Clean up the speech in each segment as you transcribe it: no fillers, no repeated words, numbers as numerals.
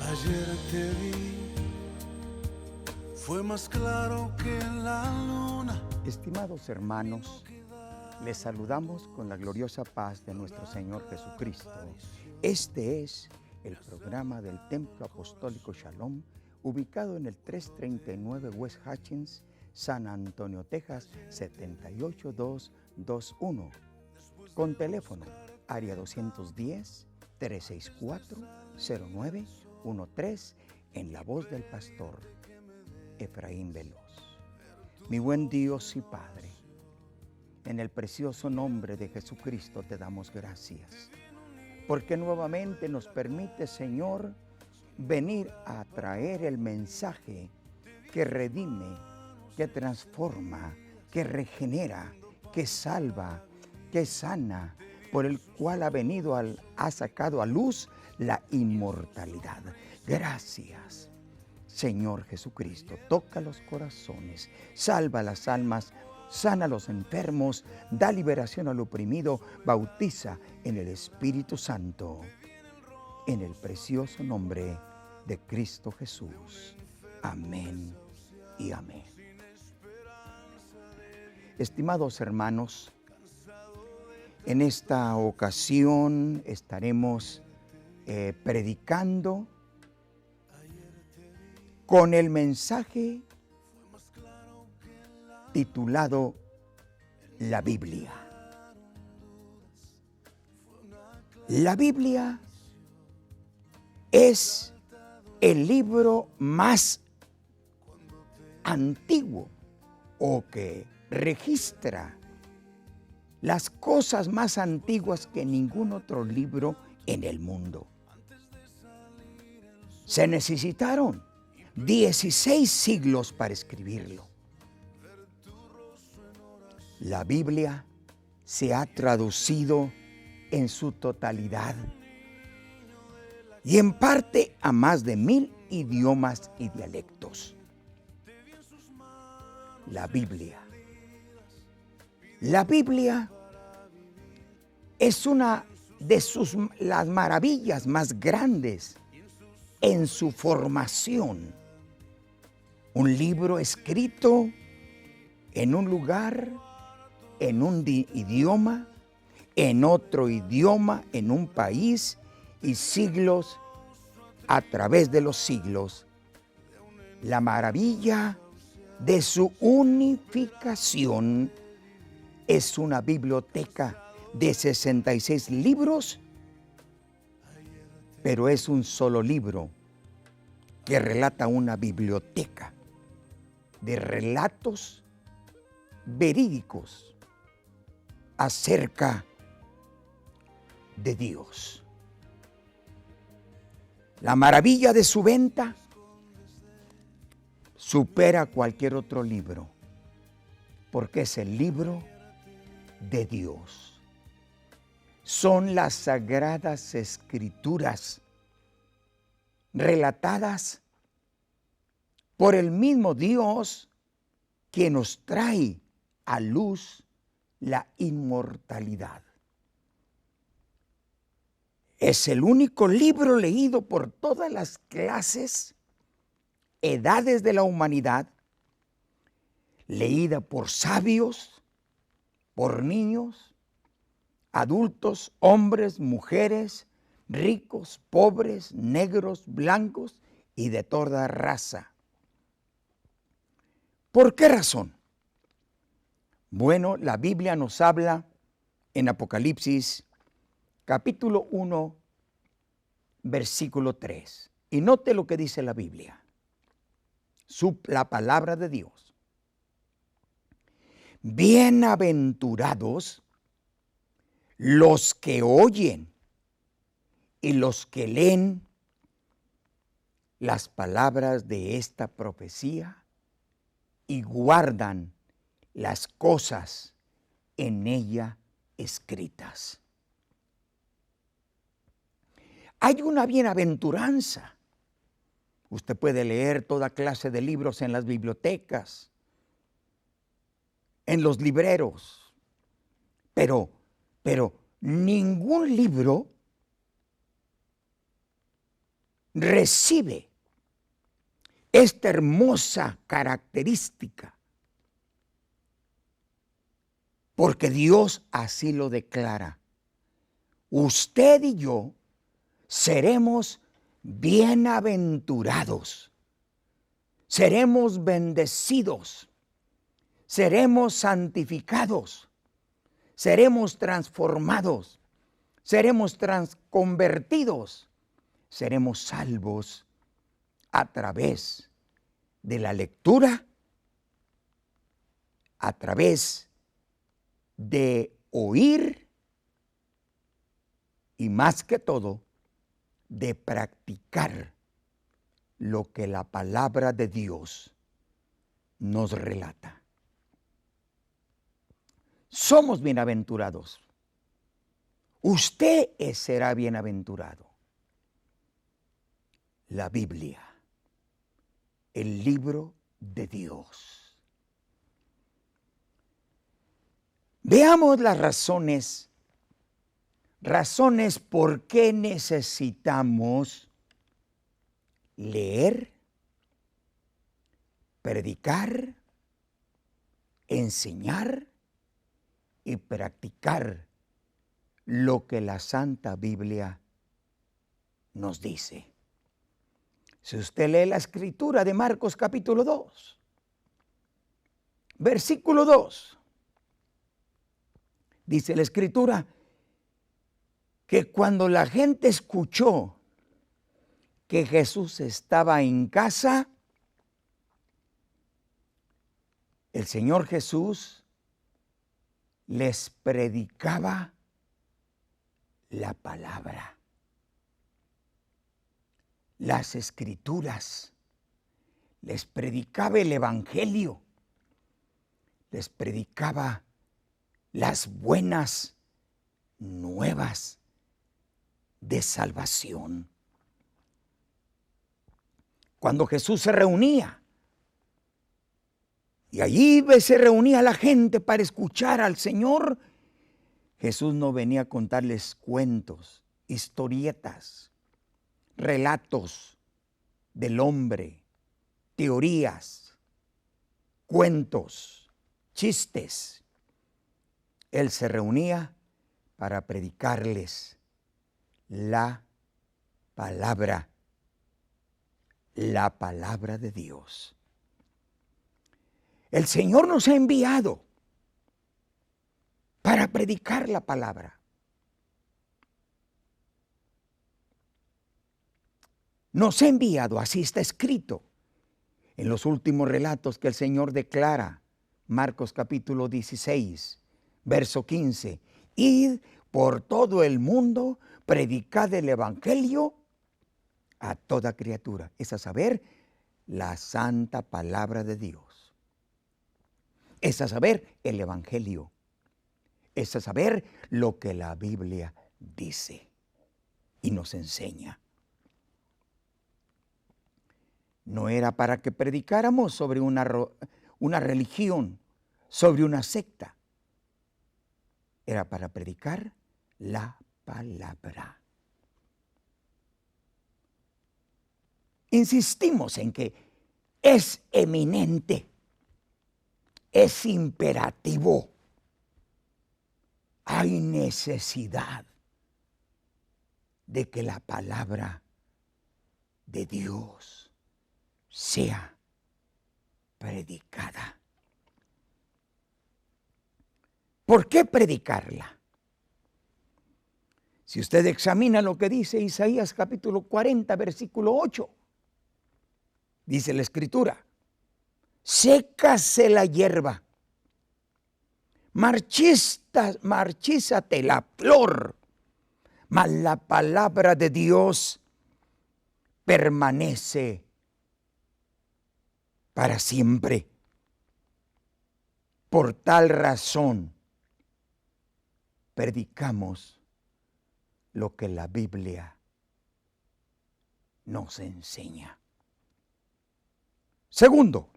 Ayer te vi, fue más claro que la luna. Estimados hermanos, les saludamos con la gloriosa paz de nuestro Señor Jesucristo. Este es el programa del Templo Apostólico Shalom, ubicado en el 339 West Hutchins, San Antonio, Texas, 78221, con teléfono área 210-364-0913, en la voz del pastor Efraín Veloz. Mi buen Dios y Padre, en el precioso nombre de Jesucristo te damos gracias, porque nuevamente nos permite, Señor, venir a traer el mensaje que redime, que transforma, que regenera, que salva, que sana, por el cual ha sacado a luz la inmortalidad. Gracias, Señor Jesucristo. Toca los corazones, salva las almas, sana a los enfermos, da liberación al oprimido, bautiza en el Espíritu Santo. En el precioso nombre de Cristo Jesús. Amén y amén. Estimados hermanos, en esta ocasión estaremos predicando con el mensaje titulado La Biblia. La Biblia es el libro más antiguo o que registra las cosas más antiguas que ningún otro libro en el mundo. Se necesitaron 16 siglos para escribirlo. La Biblia se ha traducido en su totalidad y en parte a más de 1000 idiomas y dialectos. La Biblia es una de las maravillas más grandes en su formación. Un libro escrito en un lugar, en un idioma, en otro idioma, en un país, y siglos, a través de los siglos. La maravilla de su unificación es una biblioteca de 66 libros, pero es un solo libro que relata una biblioteca de relatos verídicos acerca de Dios. La maravilla de su venta supera cualquier otro libro, porque es el libro de Dios. Son las sagradas escrituras relatadas por el mismo Dios que nos trae a luz la inmortalidad. Es el único libro leído por todas las clases, edades de la humanidad, leída por sabios, por niños, adultos, hombres, mujeres, ricos, pobres, negros, blancos y de toda raza. ¿Por qué razón? Bueno, la Biblia nos habla en Apocalipsis capítulo 1, versículo 3. Y note lo que dice la Biblia, la palabra de Dios. Bienaventurados los que oyen y los que leen las palabras de esta profecía y guardan las cosas en ella escritas. Hay una bienaventuranza. Usted puede leer toda clase de libros en las bibliotecas, en los libreros, pero ningún libro recibe esta hermosa característica, porque Dios así lo declara. Usted y yo seremos bienaventurados, seremos bendecidos, seremos santificados, seremos transformados, seremos convertidos, seremos salvos a través de la lectura, a través de oír y más que todo de practicar lo que la palabra de Dios nos relata. Somos bienaventurados. Usted será bienaventurado. La Biblia, el libro de Dios. Veamos las razones por qué necesitamos leer, predicar, enseñar y practicar lo que la Santa Biblia nos dice. Si usted lee la escritura de Marcos capítulo 2, versículo 2, dice la escritura que cuando la gente escuchó que Jesús estaba en casa, el Señor Jesús les predicaba la palabra. Las escrituras, les predicaba el evangelio, les predicaba las buenas nuevas de salvación. Cuando Jesús se reunía, y allí se reunía la gente para escuchar al Señor, Jesús no venía a contarles cuentos, historietas, relatos del hombre, teorías, cuentos, chistes. Él se reunía para predicarles la palabra de Dios. El Señor nos ha enviado para predicar la palabra. Nos ha enviado, así está escrito en los últimos relatos que el Señor declara, Marcos capítulo 16, verso 15. Id por todo el mundo, predicad el evangelio a toda criatura. Es a saber, la santa palabra de Dios. Es a saber, el evangelio. Es a saber lo que la Biblia dice y nos enseña. No era para que predicáramos sobre una religión, sobre una secta. Era para predicar la palabra. Insistimos en que es eminente, es imperativo. Hay necesidad de que la palabra de Dios sea predicada. ¿Por qué predicarla? Si usted examina lo que dice Isaías capítulo 40, versículo 8, dice la Escritura: sécase la hierba, marchízate la flor, mas la palabra de Dios permanece para siempre. Por tal razón, predicamos lo que la Biblia nos enseña. Segundo,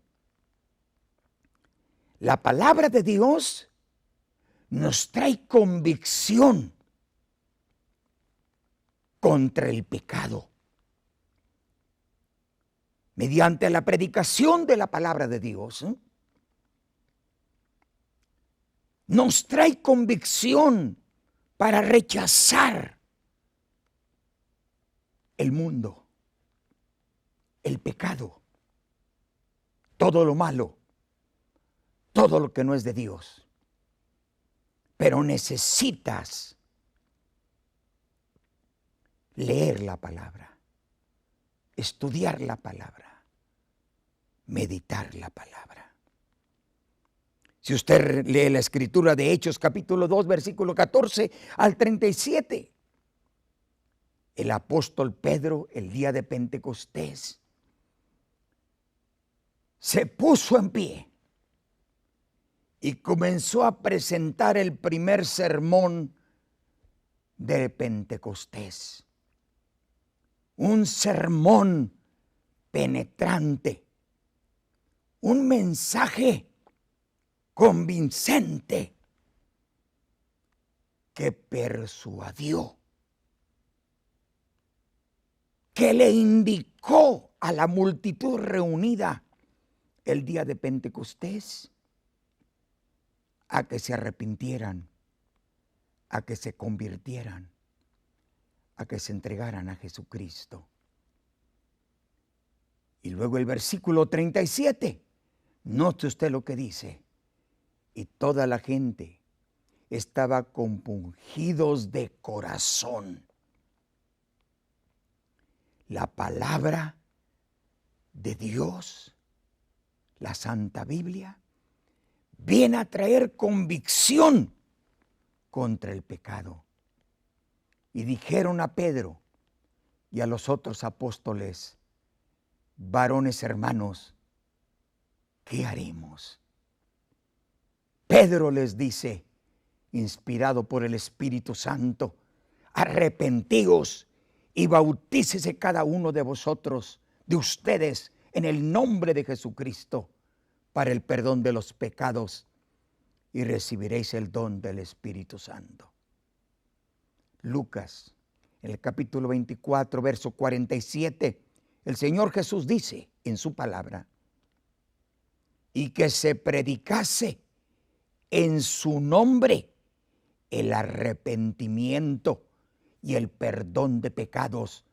la palabra de Dios nos trae convicción contra el pecado. mediante la predicación de la palabra de Dios, nos trae convicción para rechazar el mundo, el pecado, todo lo malo, todo lo que no es de Dios. Pero necesitas leer la palabra, estudiar la palabra, meditar la palabra. Si usted lee la escritura de Hechos capítulo 2, versículo 14 al 37, el apóstol Pedro, el día de Pentecostés, se puso en pie y comenzó a presentar el primer sermón de Pentecostés. Un sermón penetrante, un mensaje convincente que persuadió, que le indicó a la multitud reunida el día de Pentecostés a que se arrepintieran, a que se convirtieran, a que se entregaran a Jesucristo. Y luego el versículo 37, note usted lo que dice: y toda la gente estaba compungidos de corazón. La palabra de Dios, la Santa Biblia, viene a traer convicción contra el pecado. Y dijeron a Pedro y a los otros apóstoles: varones hermanos, ¿qué haremos? Pedro les dice, inspirado por el Espíritu Santo: arrepentíos y bautícese cada uno de vosotros, de ustedes, en el nombre de Jesucristo, para el perdón de los pecados, y recibiréis el don del Espíritu Santo. Lucas, en el capítulo 24, verso 47, el Señor Jesús dice en su palabra: y que se predicase en su nombre el arrepentimiento y el perdón de pecados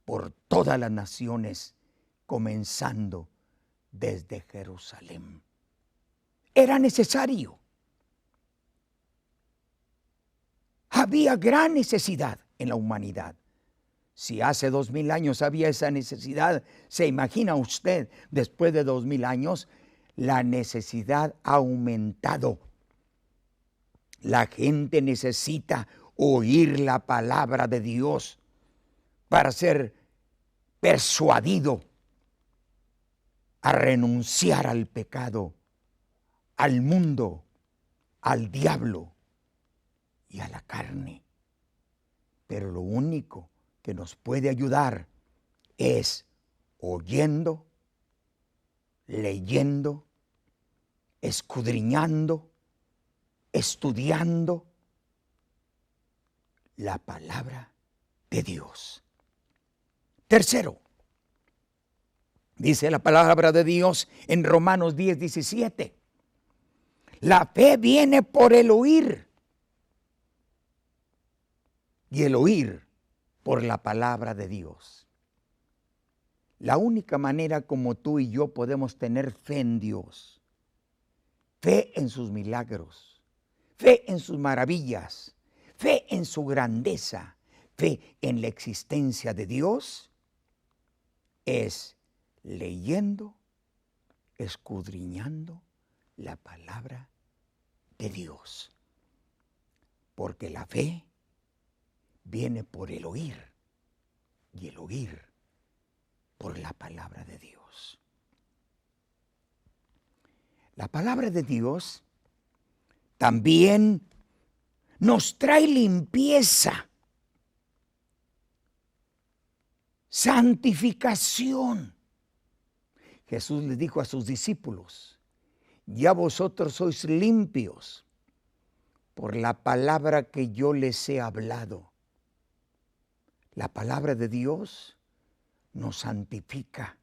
por todas las naciones, comenzando desde Jerusalén. Era necesario. Había gran necesidad en la humanidad. Si hace 2000 años había esa necesidad, ¿se imagina usted después de 2000 años? La necesidad ha aumentado. La gente necesita oír la palabra de Dios para ser persuadido a renunciar al pecado, al mundo, al diablo y a la carne. Pero lo único que nos puede ayudar es oyendo, leyendo, escudriñando, estudiando la palabra de Dios. Tercero, dice la palabra de Dios en Romanos 10:17. La fe viene por el oír, y el oír por la palabra de Dios. La única manera como tú y yo podemos tener fe en Dios, fe en sus milagros, fe en sus maravillas, fe en su grandeza, fe en la existencia de Dios, es leyendo, escudriñando la palabra de Dios. Porque la fe viene por el oír, y el oír por la palabra de Dios. La palabra de Dios también nos trae limpieza, santificación. Jesús le dijo a sus discípulos: ya vosotros sois limpios por la palabra que yo les he hablado. La palabra de Dios nos santifica,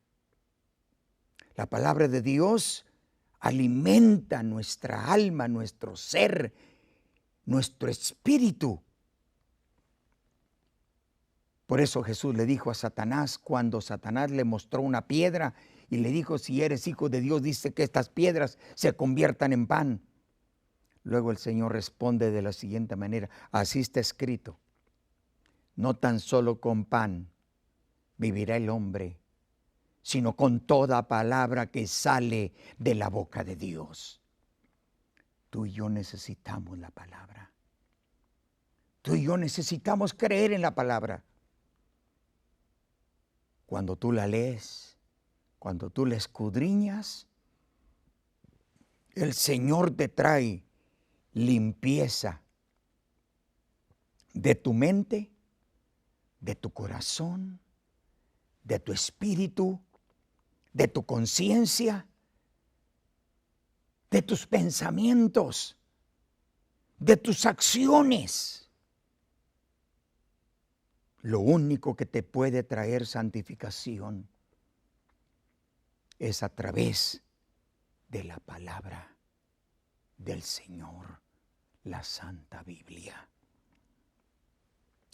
La palabra de Dios alimenta nuestra alma, nuestro ser, nuestro espíritu. Por eso Jesús le dijo a Satanás, cuando Satanás le mostró una piedra y le dijo, si eres hijo de Dios, dice que estas piedras se conviertan en pan. Luego el Señor responde de la siguiente manera, así está escrito, no tan solo con pan vivirá el hombre, sino con toda palabra que sale de la boca de Dios. Tú y yo necesitamos la palabra. Tú y yo necesitamos creer en la palabra. Cuando tú la lees, cuando tú la escudriñas, el Señor te trae limpieza de tu mente, de tu corazón, de tu espíritu, de tu conciencia, de tus pensamientos, de tus acciones. Lo único que te puede traer santificación es a través de la palabra del Señor, la Santa Biblia.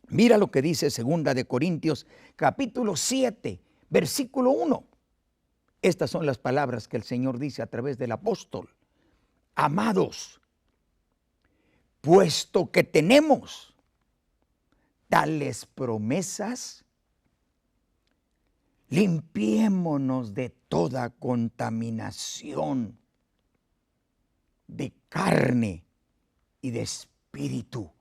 Mira lo que dice 2 de Corintios, capítulo 7, versículo 1. Estas son las palabras que el Señor dice a través del apóstol. Amados, puesto que tenemos tales promesas, limpiémonos de toda contaminación de carne y de espíritu,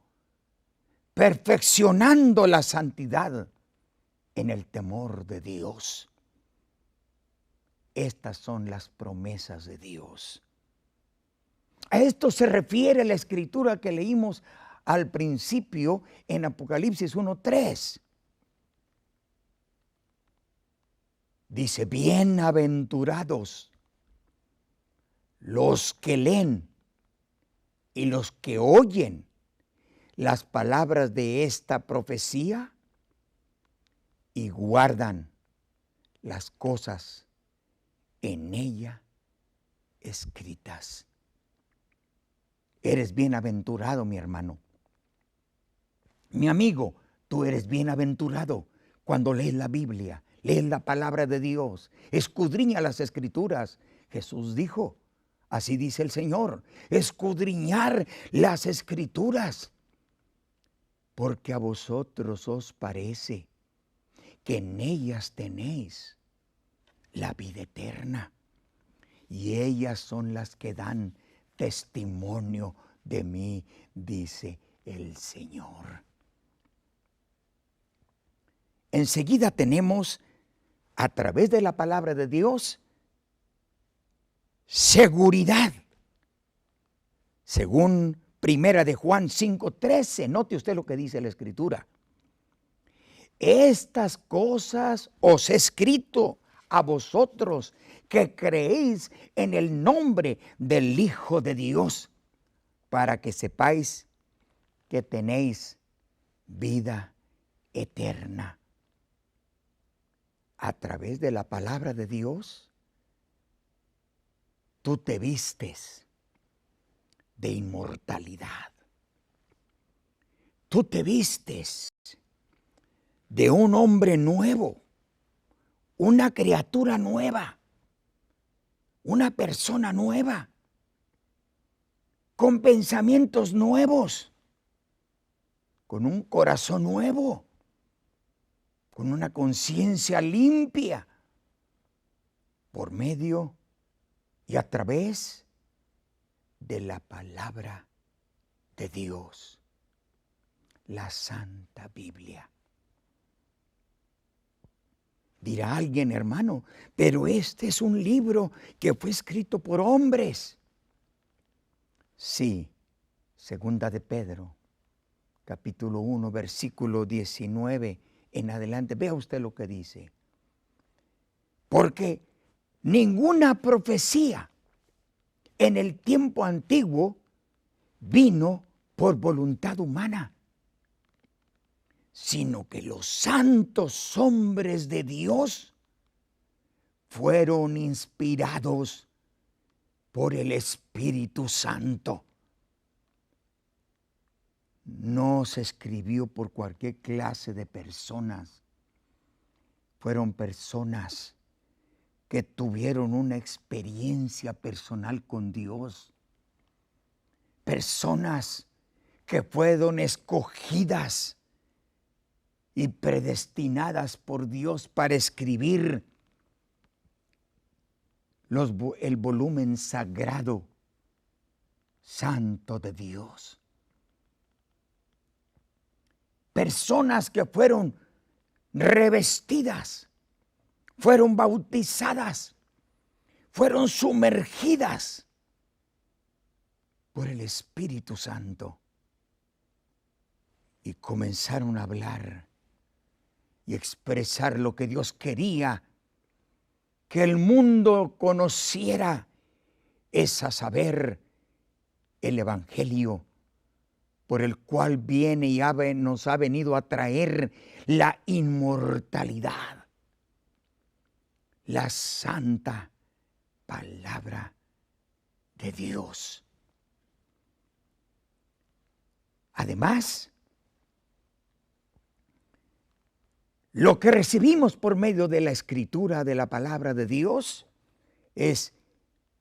perfeccionando la santidad en el temor de Dios. Estas son las promesas de Dios. A esto se refiere la escritura que leímos al principio en Apocalipsis 1:3. Dice, bienaventurados los que leen y los que oyen las palabras de esta profecía y guardan las cosas en ella escritas. Eres bienaventurado, mi hermano. Mi amigo, tú eres bienaventurado cuando lees la Biblia, lees la palabra de Dios, escudriña las Escrituras. Jesús dijo, así dice el Señor, escudriñar las Escrituras, porque a vosotros os parece que en ellas tenéis la vida eterna, y ellas son las que dan testimonio de mí, dice el Señor. Enseguida tenemos, a través de la palabra de Dios, seguridad. Según 1 de Juan 5:13, note usted lo que dice la Escritura. Estas cosas os he escrito a vosotros que creéis en el nombre del Hijo de Dios, para que sepáis que tenéis vida eterna. A través de la palabra de Dios, tú te vistes de inmortalidad. Tú te vistes de un hombre nuevo, una criatura nueva, una persona nueva, con pensamientos nuevos, con un corazón nuevo, con una conciencia limpia, por medio y a través de la palabra de Dios, la Santa Biblia. Dirá alguien, hermano, pero este es un libro que fue escrito por hombres. Sí, 2 de Pedro, capítulo 1, versículo 19 en adelante. Vea usted lo que dice. Porque ninguna profecía en el tiempo antiguo vino por voluntad humana, sino que los santos hombres de Dios fueron inspirados por el Espíritu Santo. No se escribió por cualquier clase de personas. Fueron personas que tuvieron una experiencia personal con Dios. Personas que fueron escogidas y predestinadas por Dios para escribir el volumen sagrado, santo de Dios. Personas que fueron revestidas, fueron bautizadas, fueron sumergidas por el Espíritu Santo y comenzaron a hablar y expresar lo que Dios quería que el mundo conociera, es a saber, el Evangelio por el cual viene y nos ha venido a traer la inmortalidad, la santa palabra de Dios. Además, lo que recibimos por medio de la Escritura, de la palabra de Dios, es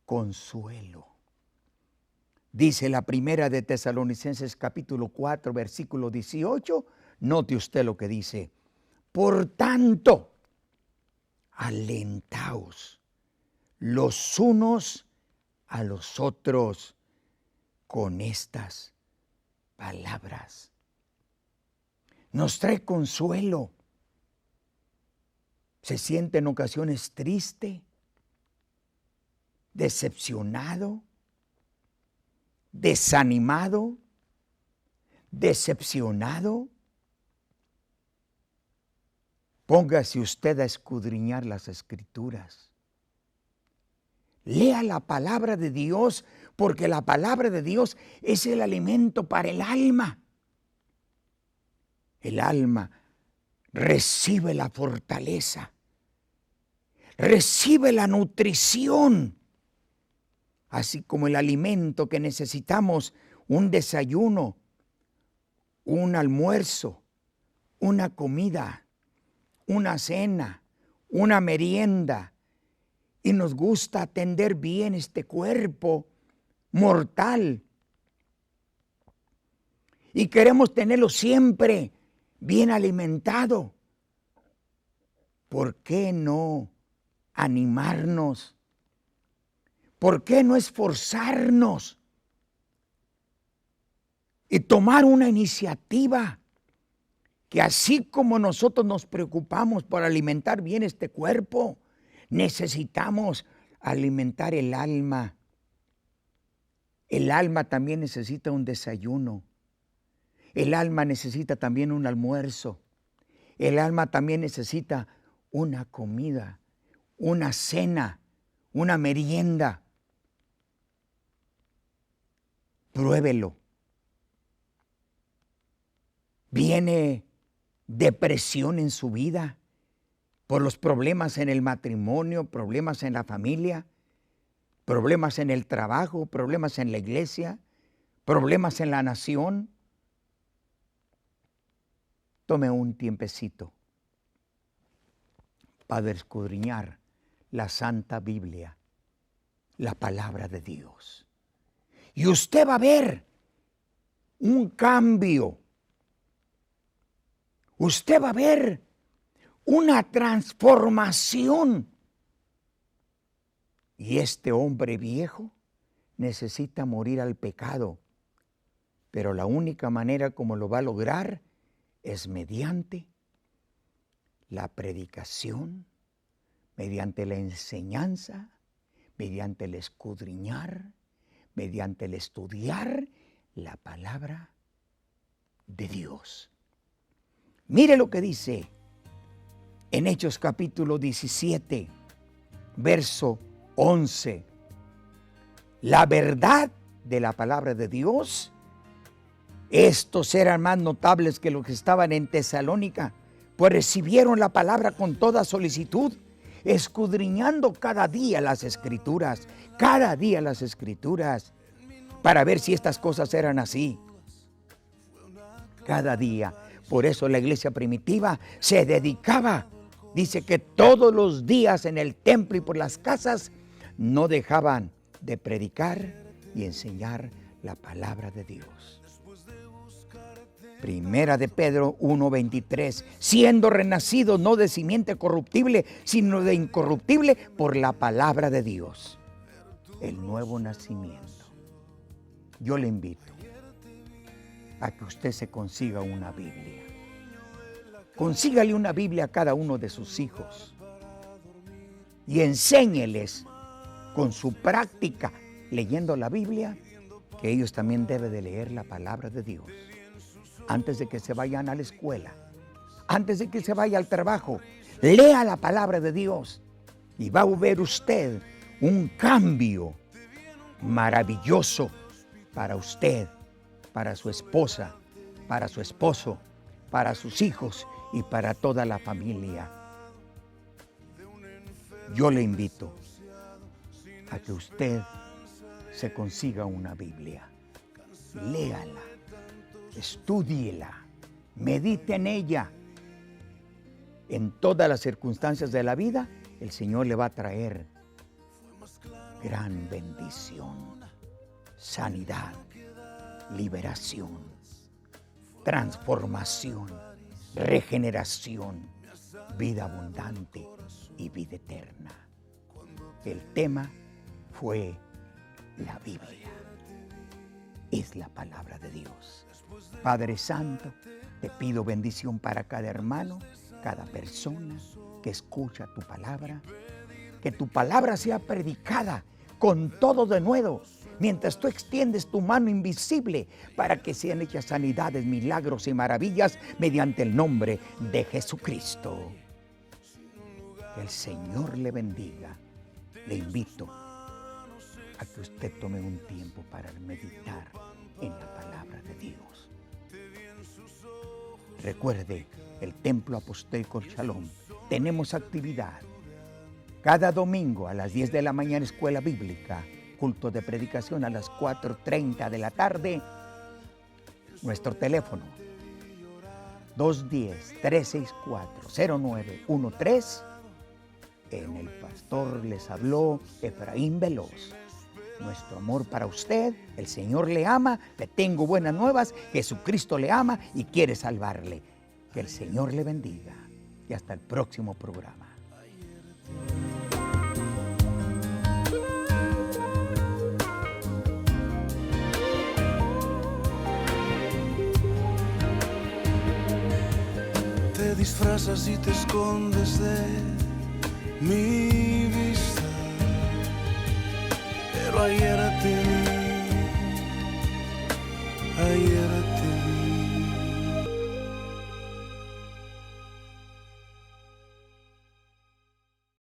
consuelo. Dice la primera de Tesalonicenses capítulo 4, versículo 18. Note usted lo que dice. Por tanto, alentaos los unos a los otros con estas palabras. Nos trae consuelo. Se siente en ocasiones triste, decepcionado, desanimado, decepcionado. Póngase usted a escudriñar las Escrituras. Lea la palabra de Dios, porque la palabra de Dios es el alimento para el alma. El alma recibe la fortaleza, recibe la nutrición, así como el alimento que necesitamos, un desayuno, un almuerzo, una comida, una cena, una merienda. Y nos gusta atender bien este cuerpo mortal. Y queremos tenerlo siempre bien alimentado. ¿Por qué no animarnos? ¿Por qué no esforzarnos y tomar una iniciativa que así como nosotros nos preocupamos por alimentar bien este cuerpo, necesitamos alimentar el alma? El alma también necesita un desayuno. El alma necesita también un almuerzo. El alma también necesita una comida, una cena, una merienda. Pruébelo. Viene depresión en su vida por los problemas en el matrimonio, problemas en la familia, problemas en el trabajo, problemas en la iglesia, problemas en la nación. Tome un tiempecito para escudriñar la Santa Biblia, la palabra de Dios. Y usted va a ver un cambio. Usted va a ver una transformación. Y este hombre viejo necesita morir al pecado. Pero la única manera como lo va a lograr es mediante la predicación, mediante la enseñanza, mediante el escudriñar, mediante el estudiar la palabra de Dios. Mire lo que dice en Hechos capítulo 17, verso 11. La verdad de la palabra de Dios, estos eran más notables que los que estaban en Tesalónica, pues recibieron la palabra con toda solicitud escudriñando cada día las Escrituras, para ver si estas cosas eran así. Cada día. Por eso la iglesia primitiva se dedicaba, dice que todos los días en el templo y por las casas no dejaban de predicar y enseñar la palabra de Dios. Primera de Pedro 1:23, siendo renacido no de simiente corruptible, sino de incorruptible por la palabra de Dios. El nuevo nacimiento. Yo le invito a que usted se consiga una Biblia. Consígale una Biblia a cada uno de sus hijos y enséñeles con su práctica, leyendo la Biblia, que ellos también deben de leer la palabra de Dios. Antes de que se vayan a la escuela, antes de que se vaya al trabajo, lea la palabra de Dios y va a ver usted un cambio maravilloso para usted, para su esposa, para su esposo, para sus hijos y para toda la familia. Yo le invito a que usted se consiga una Biblia, léala, estúdiela, medite en ella. En todas las circunstancias de la vida, el Señor le va a traer gran bendición, sanidad, liberación, transformación, regeneración, vida abundante y vida eterna. El tema fue la Biblia. Es la palabra de Dios. Padre Santo, te pido bendición para cada hermano, cada persona que escucha tu palabra. Que tu palabra sea predicada con todo denuedo, mientras tú extiendes tu mano invisible para que sean hechas sanidades, milagros y maravillas mediante el nombre de Jesucristo. Que el Señor le bendiga. Le invito a que usted tome un tiempo para meditar en la palabra de Dios. Recuerde, el Templo Apostólico Shalom, tenemos actividad. Cada domingo a las 10 de la mañana, escuela bíblica, culto de predicación a las 4:30 de la tarde. Nuestro teléfono, 210-364-0913. En el pastor les habló Efraín Veloz. Nuestro amor para usted, el Señor le ama, le tengo buenas nuevas, Jesucristo le ama y quiere salvarle. Que el Señor le bendiga y hasta el próximo programa. Te disfrazas y te escondes de mi vista, pero ayer te vi, ayer te